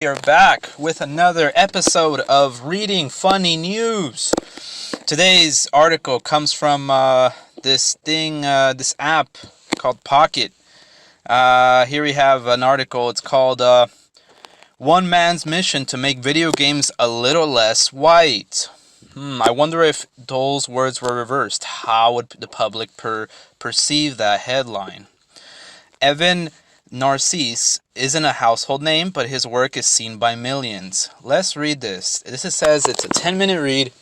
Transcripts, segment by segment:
We are back with another episode of Reading Funny News. Today's article comes from this app called Pocket. Here we have an article. It's called One Man's Mission to Make Video Games a Little Less White. I wonder if Dole's words were reversed. How would the public perceive that headline? Evan Narcisse isn't a household name, but his work is seen by millions. Let's read this. Says it's a 10-minute read,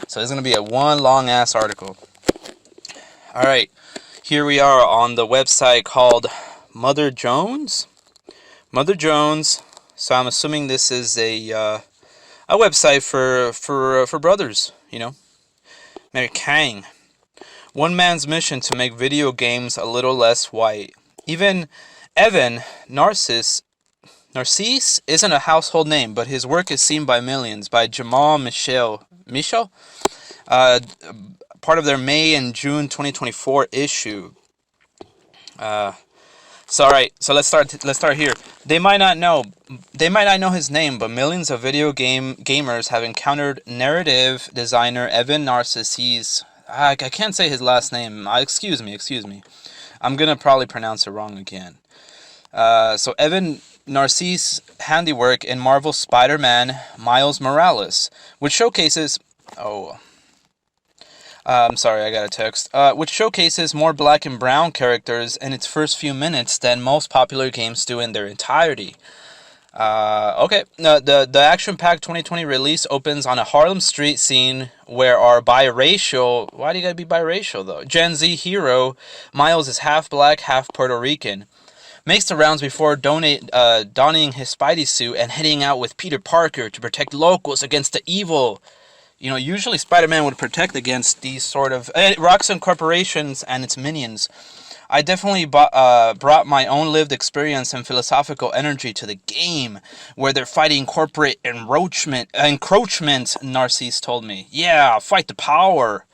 so it's going to be a one long-ass article. Alright, here we are on the website called Mother Jones. Mother Jones, so I'm assuming this is a website for brothers, you know. Mary Kang. One man's mission to make video games a little less white. Even Evan Narcisse isn't a household name, but his work is seen by millions. By Jamal Michel, part of their May and June 2024 issue. So let's start here. They might not know his name, but millions of video gamers have encountered narrative designer Evan Narcisse. I can't say his last name. Excuse me. I'm gonna probably pronounce it wrong again. So Evan Narcisse handiwork in Marvel's Spider-Man Miles Morales, which showcases I'm sorry, I got a text. Which showcases more black and brown characters in its first few minutes than most popular games do in their entirety. The action-packed 2020 release opens on a Harlem street scene where our biracial... Why do you gotta be biracial, though? Gen Z hero, Miles is half black, half Puerto Rican. Makes the rounds before donning his Spidey suit and heading out with Peter Parker to protect locals against the evil. You know, usually Spider-Man would protect against these sort of... Roxxon corporations and its minions. I definitely brought my own lived experience and philosophical energy to the game, where they're fighting corporate encroachment, Narcisse told me. Yeah, fight the power.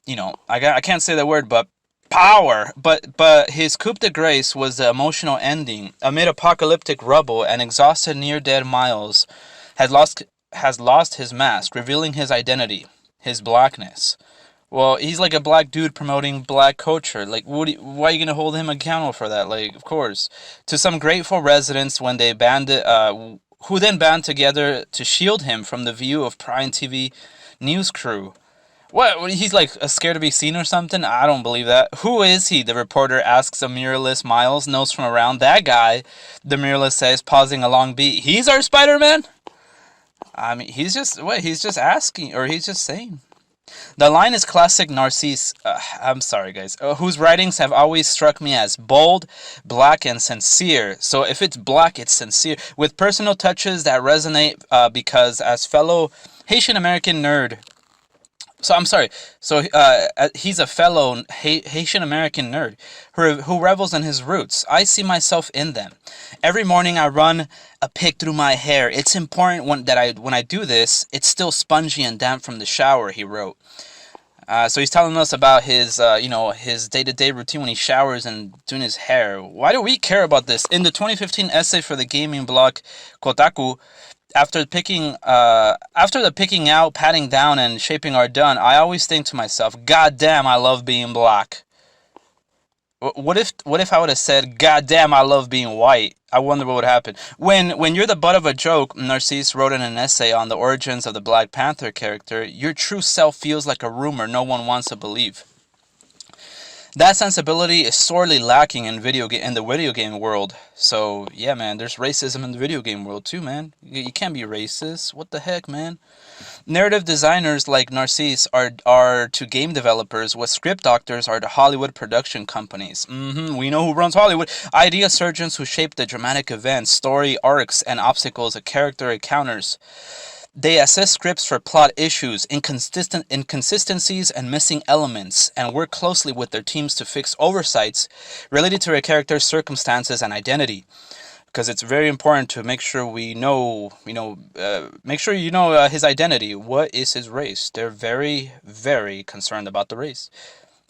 You know, I can't say that word, but power. But his coup de grace was the emotional ending. Amid apocalyptic rubble, an exhausted near-dead Miles has lost his mask, revealing his identity, his blackness. Well, he's like a black dude promoting black culture. Like, why are you gonna hold him accountable for that? Like, of course. To some grateful residents when they who then band together to shield him from the view of Prime TV news crew. What? He's like scared to be seen or something? I don't believe that. Who is he? The reporter asks a mirrorless Miles, knows from around. That guy, the mirrorless says, pausing a long beat. He's our Spider-Man? I mean, he's just asking, or he's just saying. The line is classic Narcisse, I'm sorry guys, whose writings have always struck me as bold, black, and sincere. So if it's black, it's sincere, with personal touches that resonate because as fellow Haitian American nerd, he's a fellow Haitian American nerd who revels in his roots. I see myself in them. Every morning I run a pick through my hair. It's important when I do this, it's still spongy and damp from the shower, he wrote. So he's telling us about his day-to-day routine when he showers and doing his hair. Why do we care about this? In the 2015 essay for the gaming blog Kotaku, after the picking out, patting down, and shaping are done, I always think to myself, God damn, I love being black. What if I would have said, God damn, I love being white? I wonder what would happen. When you're the butt of a joke, Narcisse wrote in an essay on the origins of the Black Panther character, your true self feels like a rumor no one wants to believe. That sensibility is sorely lacking in the video game world. So, yeah, man, there's racism in the video game world too, man. You can't be racist. What the heck, man? Narrative designers like Narcisse are to game developers what script doctors are to Hollywood production companies. We know who runs Hollywood. Idea surgeons who shape the dramatic events, story arcs, and obstacles a character encounters. They assess scripts for plot issues, inconsistencies, and missing elements, and work closely with their teams to fix oversights related to a character's circumstances and identity. Because it's very important to make sure you know his identity. What is his race? They're very, very concerned about the race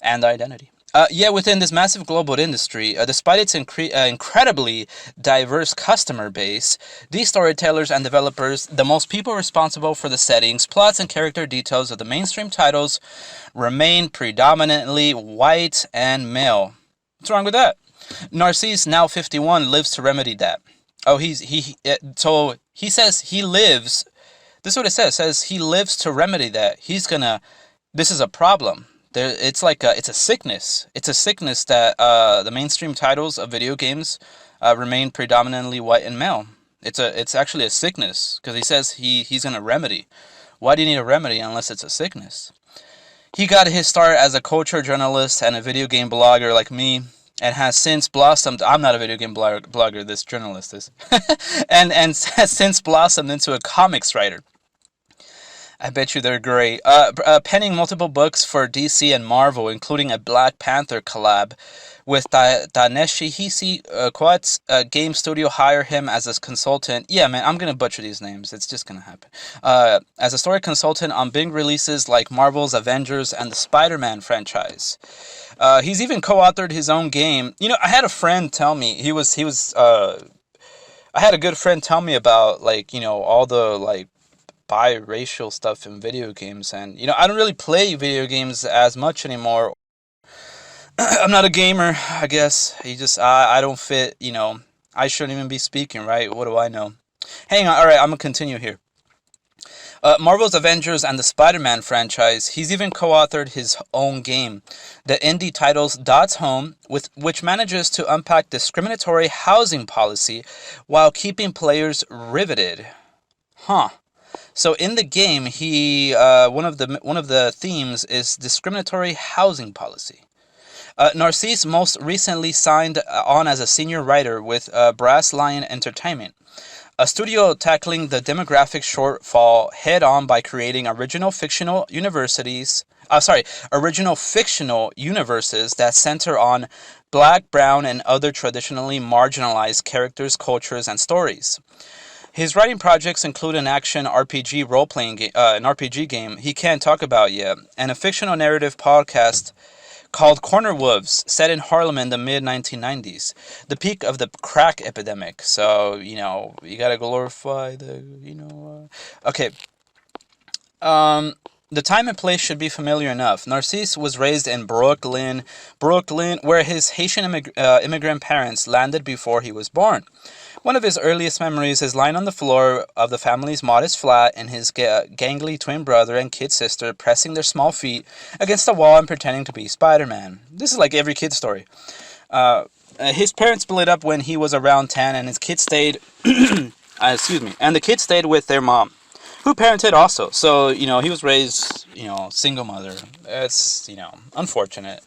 and the identity. Yeah, within this massive global industry, despite its incredibly diverse customer base, these storytellers and developers, the most people responsible for the settings, plots, and character details of the mainstream titles, remain predominantly white and male. What's wrong with that? Narcisse, now 51, lives to remedy that. Oh, so he says he lives. This is what it says. It says he lives to remedy that. He's gonna. This is a problem. It's like it's a sickness. It's a sickness that the mainstream titles of video games remain predominantly white and male. It's actually a sickness because he says he's gonna remedy. Why do you need a remedy unless it's a sickness? He got his start as a culture journalist and a video game blogger like me, and has since blossomed. I'm not a video game blogger. This journalist is, and has since blossomed into a comics writer. I bet you they're great. Penning multiple books for DC and Marvel, including a Black Panther collab with Ta-Nehisi Coates. Game studio hire him as a consultant. Yeah, man, I'm gonna butcher these names. It's just gonna happen. As a story consultant on big releases like Marvel's Avengers and the Spider-Man franchise. He's even co-authored his own game. You know, I had a friend tell me I had a good friend tell me about all the biracial stuff in video games, and I don't really play video games as much anymore. I'm not a gamer, I guess. I don't fit. I shouldn't even be speaking, right? What do I know? Hang on. All right, I'm gonna continue here. Marvel's Avengers and the Spider-Man franchise. He's even co-authored his own game, the indie titles Dot's Home, which manages to unpack discriminatory housing policy while keeping players riveted. Huh. So in the game, he one of the themes is discriminatory housing policy. Narcisse most recently signed on as a senior writer with Brass Lion Entertainment, a studio tackling the demographic shortfall head on by creating original fictional universes that center on Black, brown, and other traditionally marginalized characters, cultures, and stories. His writing projects include an action RPG role-playing game, an RPG game he can't talk about yet, and a fictional narrative podcast called Corner Wolves, set in Harlem in the mid-1990s, the peak of the crack epidemic. So, you gotta glorify Okay. The time and place should be familiar enough. Narcisse was raised in Brooklyn, where his Haitian immigrant parents landed before he was born. One of his earliest memories is lying on the floor of the family's modest flat and his gangly twin brother and kid sister pressing their small feet against the wall and pretending to be Spider-Man. This is like every kid story. His parents split up when he was around 10, and his kid stayed and the kid stayed with their mom, who parented also. So, he was raised, single mother. It's, unfortunate.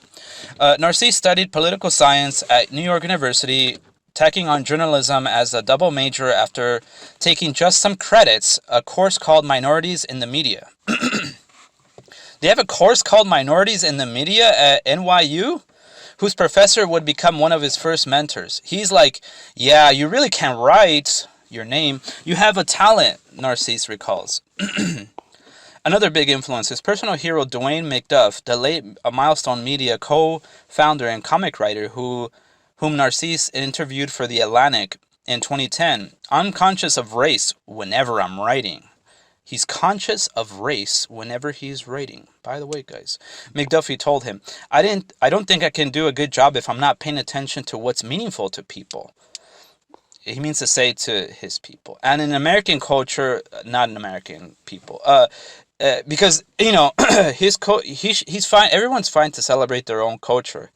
Narcisse studied political science at New York University, tacking on journalism as a double major after taking just some credits, a course called Minorities in the Media. They have a course called Minorities in the Media at NYU, whose professor would become one of his first mentors. He's like, yeah, you really can't write your name. You have a talent, Narcisse recalls. Another big influence is personal hero Dwayne McDuff, the late Milestone Media co-founder and comic writer whom Narcisse interviewed for The Atlantic in 2010. I'm conscious of race whenever I'm writing. He's conscious of race whenever he's writing. By the way, guys, McDuffie told him, I don't think I can do a good job if I'm not paying attention to what's meaningful to people. He means to say to his people. And in American culture, not in American people. Because, he's fine. Everyone's fine to celebrate their own culture.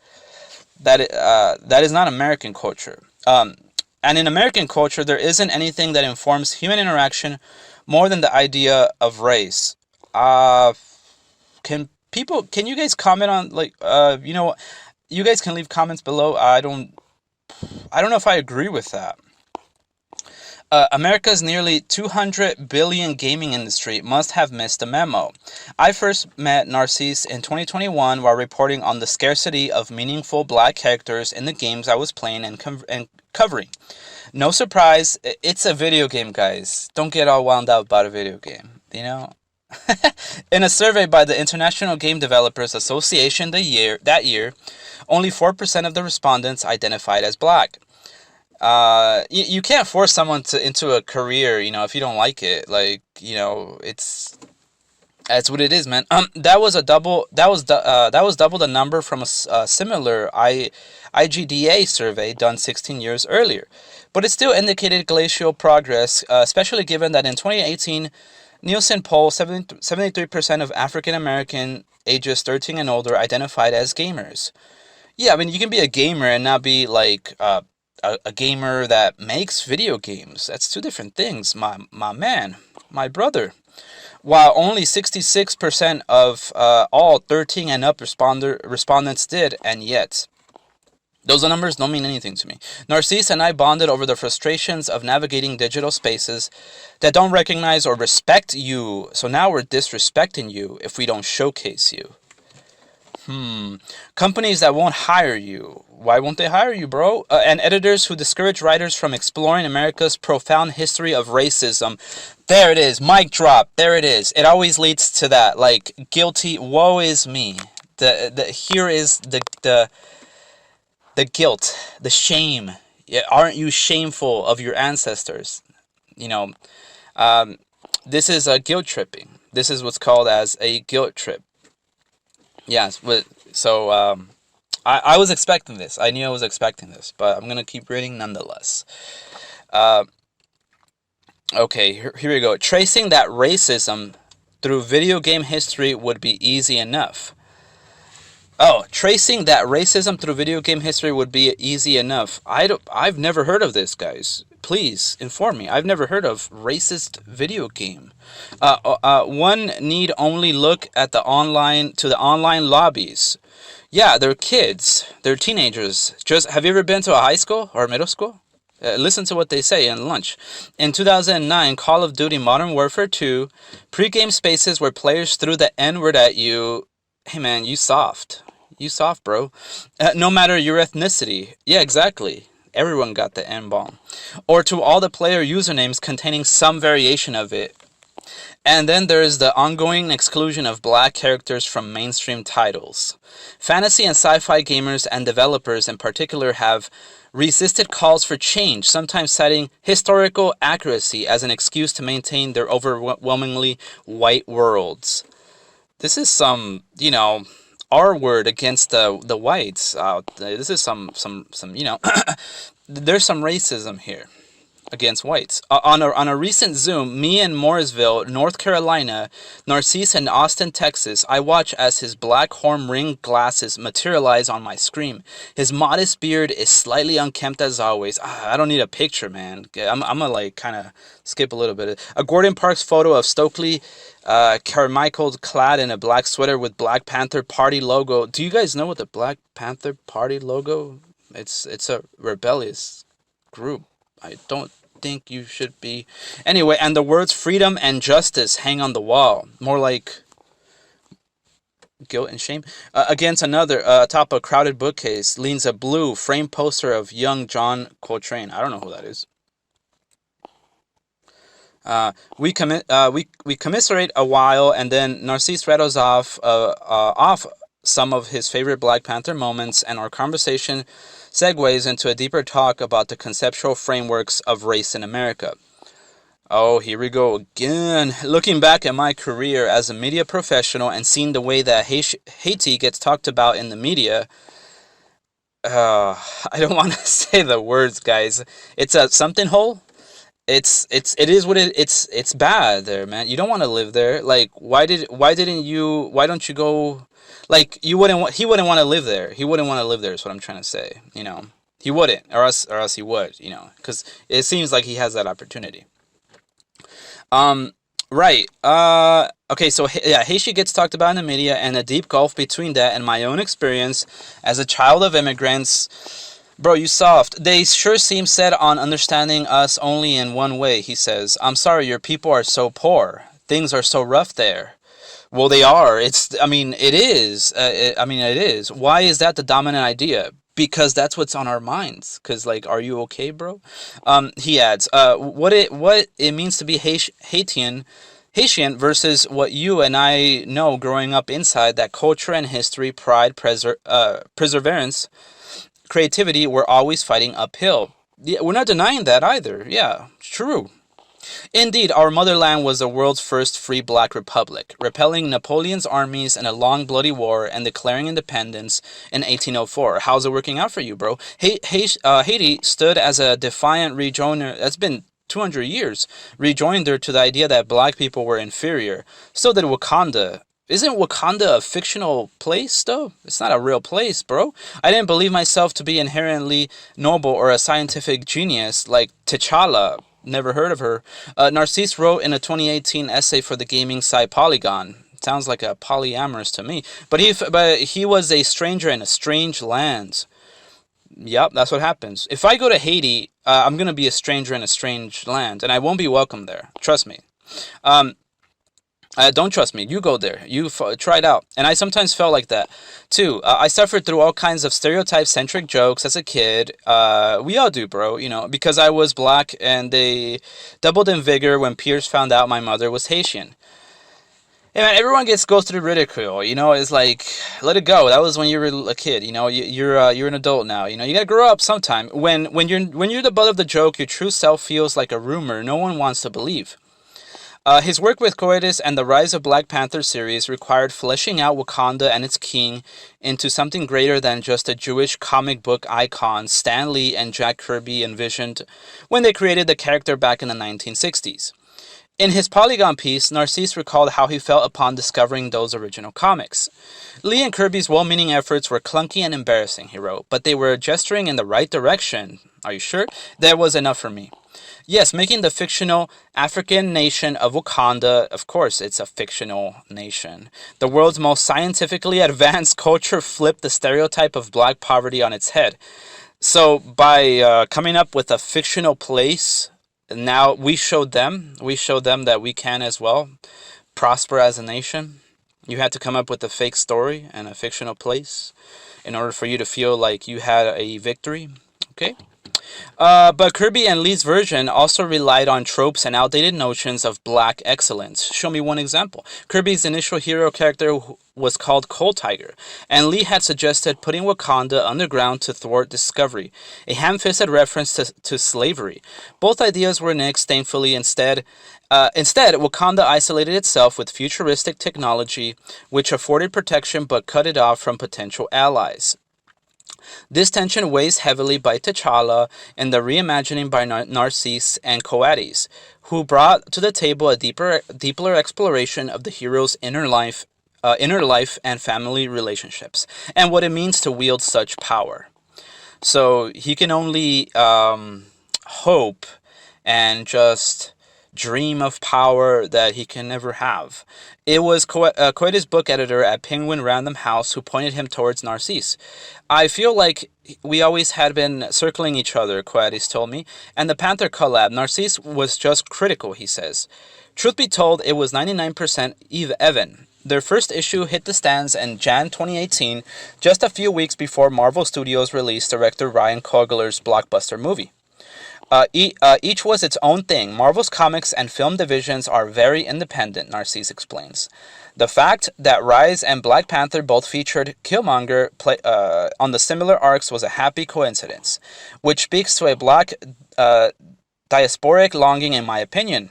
That is not American culture. And in American culture, there isn't anything that informs human interaction more than the idea of race. Can you guys comment on you guys can leave comments below. I don't know if I agree with that. America's nearly 200 billion gaming industry must have missed a memo. I first met Narcisse in 2021 while reporting on the scarcity of meaningful Black characters in the games I was playing and covering. No surprise, it's a video game, guys. Don't get all wound up about a video game, In a survey by the International Game Developers Association that year, only 4% of the respondents identified as black. You can't force someone into a career, if you don't like it. Like, that's what it is, man. That was double the number from a similar IGDA survey done 16 years earlier. But it still indicated glacial progress, especially given that in 2018, Nielsen poll 73% of African American ages 13 and older identified as gamers. Yeah, I mean, you can be a gamer and not be like a gamer that makes video games. That's two different things, my man, my brother. While only 66% of all 13 and up respondents did, and yet those numbers don't mean anything to me. Narcisse and I bonded over the frustrations of navigating digital spaces that don't recognize or respect you. So now we're disrespecting you if we don't showcase you. Companies that won't hire you. Why won't they hire you, bro? And editors who discourage writers from exploring America's profound history of racism. There it is. Mic drop. There it is. It always leads to that. Like, guilty. Woe is me. Here is the guilt, the shame. Yeah, aren't you shameful of your ancestors? This is a guilt tripping. This is what's called as a guilt trip. Yes, so I was expecting this. I knew I was expecting this, but I'm gonna keep reading nonetheless. Okay, here we go. Tracing that racism through video game history would be easy enough. Oh, tracing that racism through video game history would be easy enough. I've never heard of this, guys. Please inform me. I've never heard of racist video game. One need only look at the online lobbies. Yeah, they're kids. They're teenagers. Just have you ever been to a high school or middle school? Listen to what they say in lunch. In 2009, Call of Duty Modern Warfare 2, pre-game spaces where players threw the N-word at you. Hey man, you soft. You soft, bro. No matter your ethnicity. Yeah, exactly. Everyone got the N-bomb. Or to all the player usernames containing some variation of it. And then there is the ongoing exclusion of black characters from mainstream titles. Fantasy and sci-fi gamers and developers in particular have resisted calls for change, sometimes citing historical accuracy as an excuse to maintain their overwhelmingly white worlds. This is some, R word against the whites. This is some there's some racism here against whites. On a recent Zoom, me in Mooresville, North Carolina, Narcisse in Austin, Texas, I watch as his black horn ring glasses materialize on my screen. His modest beard is slightly unkempt as always. I don't need a picture, man. I'm gonna kind of skip a little bit. A Gordon Parks photo of Stokely Carmichael clad in a black sweater with Black Panther Party logo. Do you guys know what the Black Panther Party logo? It's a rebellious group. I don't think you should be. Anyway, and the words freedom and justice hang on the wall. More like guilt and shame. Against another, atop a crowded bookcase, leans a blue framed poster of young John Coltrane. I don't know who that is. We commiserate a while, and then Narcisse rattles off some of his favorite Black Panther moments, and our conversation segues into a deeper talk about the conceptual frameworks of race in America. Oh, here we go again. Looking back at my career as a media professional and seeing the way that Haiti gets talked about in the media, I don't want to say the words, guys. It's a something hole. It is what it's bad there, man. You don't want to live there. Like, why don't you go? Like, he wouldn't want to live there. He wouldn't want to live there is what I'm trying to say. He wouldn't, or else he would. Because it seems like he has that opportunity. Right. Okay. So yeah, Haiti gets talked about in the media, and a deep gulf between that and my own experience as a child of immigrants. Bro, you soft. They sure seem set on understanding us only in one way, he says. I'm sorry, your people are so poor. Things are so rough there. Well, they are. It is. It is. Why is that the dominant idea? Because that's what's on our minds. Because, are you okay, bro? He adds, what it means to be Haitian Haitian versus what you and I know growing up inside that culture and history, pride, perseverance, creativity, we're always fighting uphill. Yeah, we're not denying that either. Yeah, true. Indeed, our motherland was the world's first free black republic, repelling Napoleon's armies in a long bloody war and declaring independence in 1804. How's it working out for you, bro? Haiti stood as a defiant rejoinder. That's been 200 years, rejoinder to the idea that black people were inferior. So did Wakanda. Isn't Wakanda a fictional place, though? It's not a real place, bro. I didn't believe myself to be inherently noble or a scientific genius like T'Challa. Never heard of her. Narcisse wrote in a 2018 essay for the gaming site Polygon. Sounds like a polyamorous to me. But he was a stranger in a strange land. Yep, that's what happens. If I go to Haiti, I'm gonna be a stranger in a strange land, and I won't be welcome there. Trust me. Um, don't trust me. You go there. Try it out. And I sometimes felt like that too. I suffered through all kinds of stereotype-centric jokes as a kid. We all do, bro. Because I was black, and they doubled in vigor when peers found out my mother was Haitian. Hey man, everyone goes through ridicule. It's like let it go. That was when you were a kid. You're an adult now. You gotta grow up sometime. When you're the butt of the joke, your true self feels like a rumor no one wants to believe. His work with Coetus and the Rise of Black Panther series required fleshing out Wakanda and its king into something greater than just a Jewish comic book icon Stan Lee and Jack Kirby envisioned when they created the character back in the 1960s. In his Polygon piece, Narcisse recalled how he felt upon discovering those original comics. Lee and Kirby's well-meaning efforts were clunky and embarrassing, he wrote, but they were gesturing in the right direction. Are you sure? That was enough for me. Yes, making the fictional African nation of Wakanda, of course, it's a fictional nation. The world's most scientifically advanced culture flipped the stereotype of black poverty on its head. So by coming up with a fictional place, now we showed them that we can as well prosper as a nation. You had to come up with a fake story and a fictional place in order for you to feel like you had a victory. Okay? But Kirby and Lee's version also relied on tropes and outdated notions of black excellence. Show me one example. Kirby's initial hero character was called Coal Tiger, and Lee had suggested putting Wakanda underground to thwart discovery, a ham-fisted reference to slavery. Both ideas were nixed, thankfully. Instead, Wakanda isolated itself with futuristic technology, which afforded protection but cut it off from potential allies. This tension weighs heavily by T'Challa and the reimagining by Narcisse and Coates, who brought to the table a deeper exploration of the hero's inner life and family relationships, and what it means to wield such power. So he can only hope and just dream of power that he can never have. It was Coetus' book editor at Penguin Random House who pointed him towards Narcisse. I feel like we always had been circling each other, Coetus told me, and the Panther collab, Narcisse was just critical, he says. Truth be told, it was 99% even. Their first issue hit the stands in Jan 2018, just a few weeks before Marvel Studios released director Ryan Coogler's blockbuster movie. Each was its own thing. Marvel's comics and film divisions are very independent, Narcisse explains. The fact that Rise and Black Panther both featured Killmonger on the similar arcs was a happy coincidence, which speaks to a black diasporic longing, in my opinion.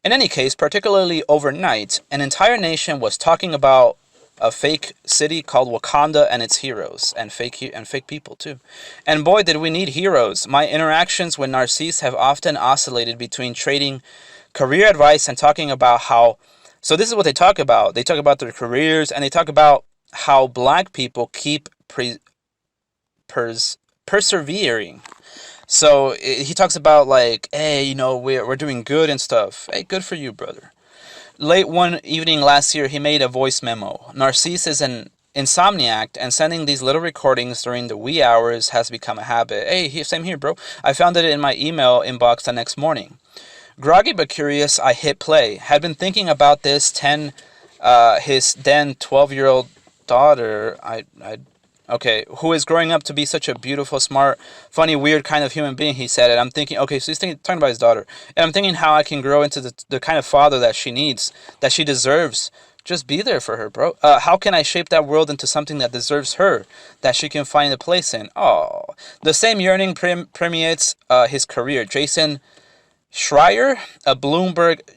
In any case, particularly overnight, an entire nation was talking about a fake city called Wakanda and its heroes, and fake people too. And boy, did we need heroes. My interactions with Narcisse have often oscillated between trading career advice and talking about how... So this is what they talk about. They talk about their careers, and they talk about how black people keep persevering. So he talks about like, hey, we're doing good and stuff. Hey, good for you, brother. Late one evening last year, he made a voice memo. Narcisse is an insomniac, and sending these little recordings during the wee hours has become a habit. Hey, same here, bro. I found it in my email inbox the next morning. Groggy but curious, I hit play. Had been thinking about this his then 12-year-old daughter. Okay, who is growing up to be such a beautiful, smart, funny, weird kind of human being, he said. And I'm thinking, okay, so he's talking about his daughter. And I'm thinking how I can grow into the kind of father that she needs, that she deserves. Just be there for her, bro. How can I shape that world into something that deserves her, that she can find a place in? Oh, the same yearning permeates his career. Jason Schreier,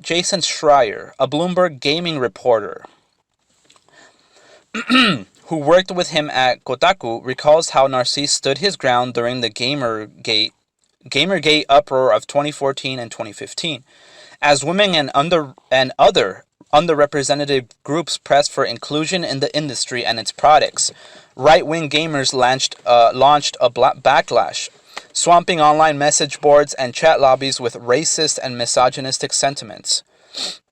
Jason Schreier, a Bloomberg gaming reporter, who worked with him at Kotaku, recalls how Narcisse stood his ground during the Gamergate uproar of 2014 and 2015, as women and other underrepresented groups pressed for inclusion in the industry and its products. Right-wing gamers launched a backlash, swamping online message boards and chat lobbies with racist and misogynistic sentiments.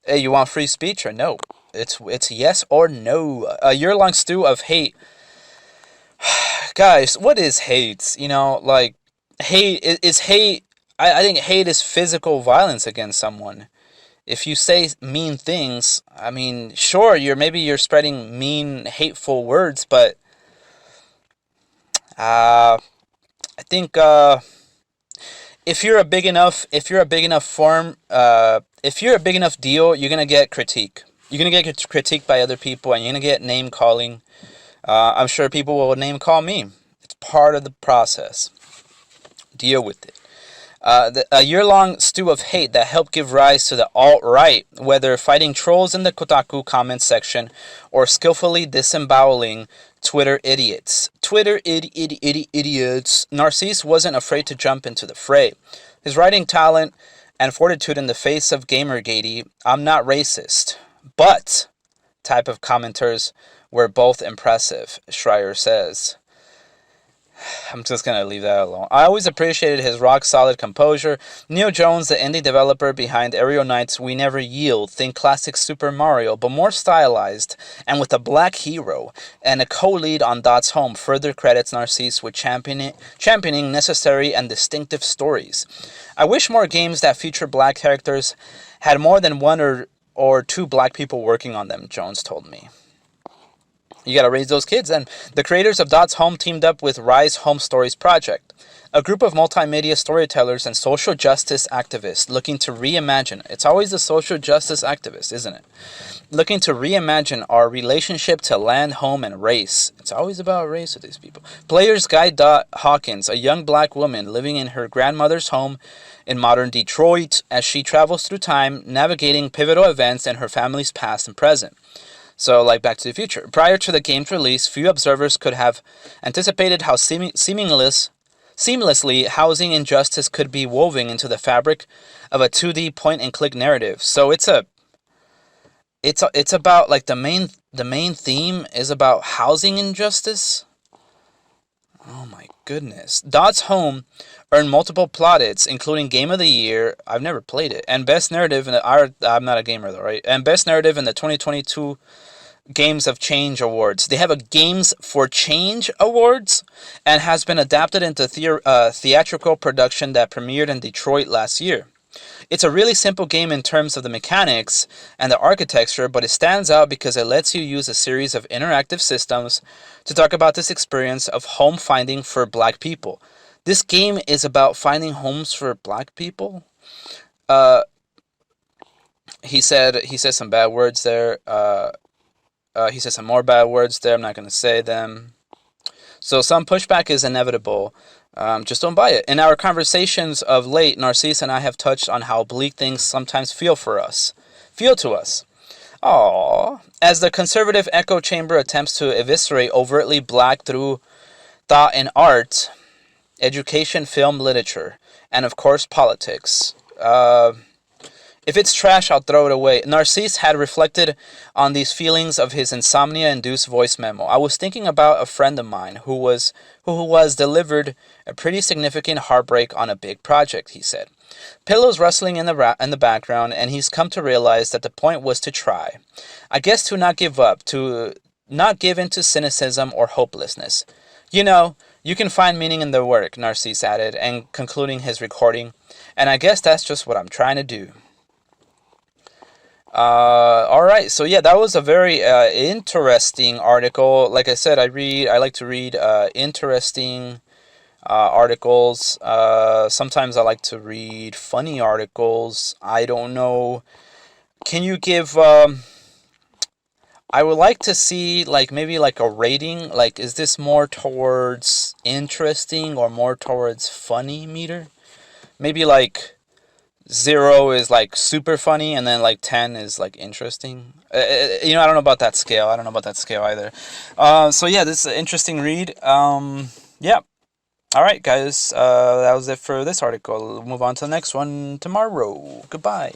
Hey, you want free speech or no? It's yes or no. A year-long stew of hate. Guys, what is hate? You know, like, hate is hate. I think hate is physical violence against someone. If you say mean things, I mean, sure, you're spreading mean, hateful words, but I think if you're a big enough deal, you're gonna get critique. You're gonna get critiqued by other people, and you're gonna get name calling. I'm sure people will name call me. It's part of the process. Deal with it. A year-long stew of hate that helped give rise to the alt-right, whether fighting trolls in the Kotaku comments section or skillfully disemboweling Twitter idiots. Idiots. Narcisse wasn't afraid to jump into the fray. His writing talent and fortitude in the face of Gamergate, I'm not racist, but type of commenters were both impressive, Schreier says. I'm just going to leave that alone. I always appreciated his rock-solid composure. Neil Jones, the indie developer behind Aerial Knight's We Never Yield, think classic Super Mario, but more stylized, and with a black hero, and a co-lead on Dot's Home, further credits Narcisse with championing necessary and distinctive stories. I wish more games that feature black characters had more than one or two black people working on them, Jones told me. You gotta raise those kids. And the creators of Dot's Home teamed up with Rise Home Stories Project, a group of multimedia storytellers and social justice activists looking to reimagine. It's always the social justice activists, isn't it? Looking to reimagine our relationship to land, home, and race. It's always about race with these people. Players guide Dot Hawkins, a young black woman living in her grandmother's home in modern Detroit, as she travels through time, navigating pivotal events in her family's past and present. So, like Back to the Future. Prior to the game's release, few observers could have anticipated how seamlessly housing injustice could be woven into the fabric of a 2D point-and-click narrative. So it's about, like, the main theme is about housing injustice. Oh my goodness. Dot's Home earned multiple plaudits, including Game of the Year. I've never played it. And Best Narrative I'm not a gamer though, right? And Best Narrative in the 2022 Games of Change Awards. They have a Games for Change Awards, and has been adapted into theatrical production that premiered in Detroit last year. It's a really simple game in terms of the mechanics and the architecture, but it stands out because it lets you use a series of interactive systems to talk about this experience of home finding for black people. This game is about finding homes for black people. He said some bad words there. He said some more bad words there. I'm not going to say them. So some pushback is inevitable. Just don't buy it. In our conversations of late, Narcisse and I have touched on how bleak things sometimes feel to us. Aww. As the conservative echo chamber attempts to eviscerate overtly black through thought and art, education, film, literature, and of course politics. If it's trash, I'll throw it away. Narcisse had reflected on these feelings of his insomnia-induced voice memo. I was thinking about a friend of mine who was delivered a pretty significant heartbreak on a big project, he said. Pillows rustling in the background, and he's come to realize that the point was to try. I guess to not give up, to not give in to cynicism or hopelessness. You know, you can find meaning in the work, Narcisse added, and concluding his recording. And I guess that's just what I'm trying to do. All right, so yeah, that was a very interesting article. Like I said, I like to read interesting articles. Sometimes I like to read funny articles. I don't know. Can you give? I would like to see like maybe like a rating. Like, is this more towards interesting or more towards funny meter? Maybe like 0 is like super funny, and then like 10 is like interesting. I don't know about that scale. I don't know about that scale either. So yeah, this is an interesting read. Yeah. All right, guys. That was it for this article. We'll move on to the next one tomorrow. Goodbye.